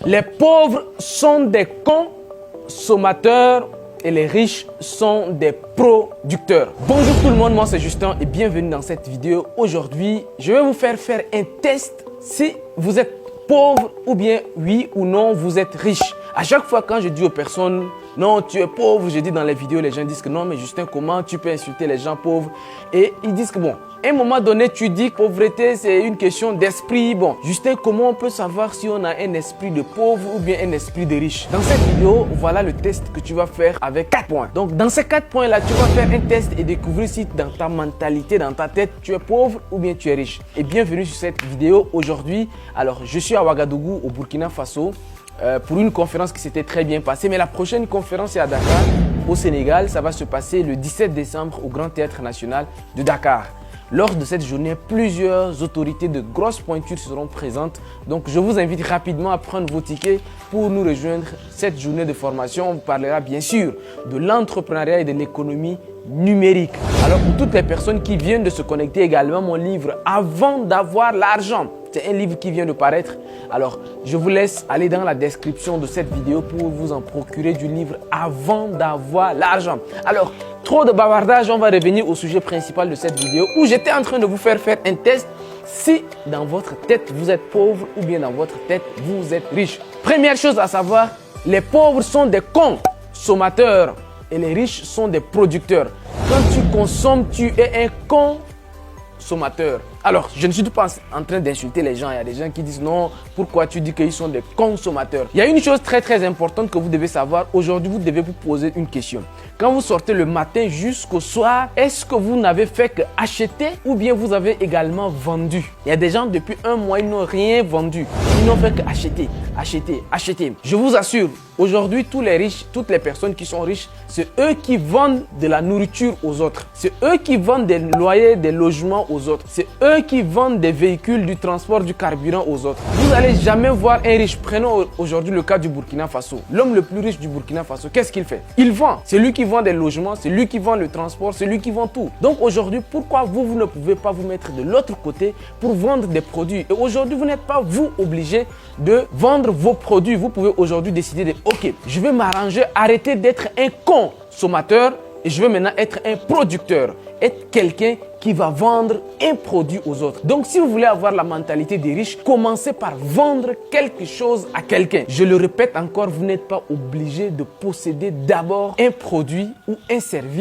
Les pauvres sont des consommateurs et les riches sont des producteurs. Bonjour tout le monde, moi c'est Justin et bienvenue dans cette vidéo. Aujourd'hui, je vais vous faire un test si vous êtes pauvre ou bien oui ou non vous êtes riche. À chaque fois quand je dis aux personnes non tu es pauvre, je dis dans les vidéos, les gens disent que non mais Justin, comment tu peux insulter les gens pauvres? Et ils disent que bon, à un moment donné tu dis que pauvreté c'est une question d'esprit. Bon, Justin, comment on peut savoir si on a un esprit de pauvre ou bien un esprit de riche? Dans cette vidéo, voilà le test que tu vas faire avec 4 points. Donc dans ces 4 points là, tu vas faire un test et découvrir si dans ta mentalité, dans ta tête, tu es pauvre ou bien tu es riche. Et bienvenue sur cette vidéo aujourd'hui. Alors je suis à Ouagadougou au Burkina Faso. Pour une conférence qui s'était très bien passée. Mais la prochaine conférence est à Dakar, au Sénégal. Ça va se passer le 17 décembre au Grand Théâtre National de Dakar. Lors de cette journée, plusieurs autorités de grosses pointures seront présentes. Donc, je vous invite rapidement à prendre vos tickets pour nous rejoindre cette journée de formation. On parlera bien sûr de l'entrepreneuriat et de l'économie numérique. Alors, pour toutes les personnes qui viennent de se connecter également, mon livre « Avant d'avoir l'argent ». C'est un livre qui vient de paraître. Alors, je vous laisse aller dans la description de cette vidéo pour vous en procurer du livre avant d'avoir l'argent. Alors, trop de bavardage, on va revenir au sujet principal de cette vidéo où j'étais en train de vous faire un test si dans votre tête vous êtes pauvre ou bien dans votre tête vous êtes riche. Première chose à savoir, les pauvres sont des consommateurs et les riches sont des producteurs. Quand tu consommes, tu es un consommateur. Alors, je ne suis pas en train d'insulter les gens. Il y a des gens qui disent non, pourquoi tu dis qu'ils sont des consommateurs? Il y a une chose très importante que vous devez savoir. Aujourd'hui, vous devez vous poser une question. Quand vous sortez le matin jusqu'au soir, est-ce que vous n'avez fait qu'acheter ou bien vous avez également vendu? Il y a des gens depuis un mois, ils n'ont rien vendu. Ils n'ont fait qu'acheter, acheter. Je vous assure, aujourd'hui, tous les riches, toutes les personnes qui sont riches, c'est eux qui vendent de la nourriture aux autres. C'est eux qui vendent des loyers, des logements aux autres. C'est eux qui vendent des véhicules, du transport, du carburant aux autres. Vous n'allez jamais voir un riche. Prenons aujourd'hui le cas du Burkina Faso. L'homme le plus riche du Burkina Faso, qu'est-ce qu'il fait? Il vend. C'est lui qui vend des logements, c'est lui qui vend le transport, c'est lui qui vend tout. Donc aujourd'hui, pourquoi vous ne pouvez pas vous mettre de l'autre côté pour vendre des produits? Et aujourd'hui, vous n'êtes pas vous obligé de vendre vos produits. Vous pouvez aujourd'hui décider de ok, je vais m'arranger, arrêter d'être un consommateur et je vais maintenant être un producteur, être quelqu'un qui va vendre un produit aux autres. Donc, si vous voulez avoir la mentalité des riches, commencez par vendre quelque chose à quelqu'un. Je le répète encore, vous n'êtes pas obligé de posséder d'abord un produit ou un service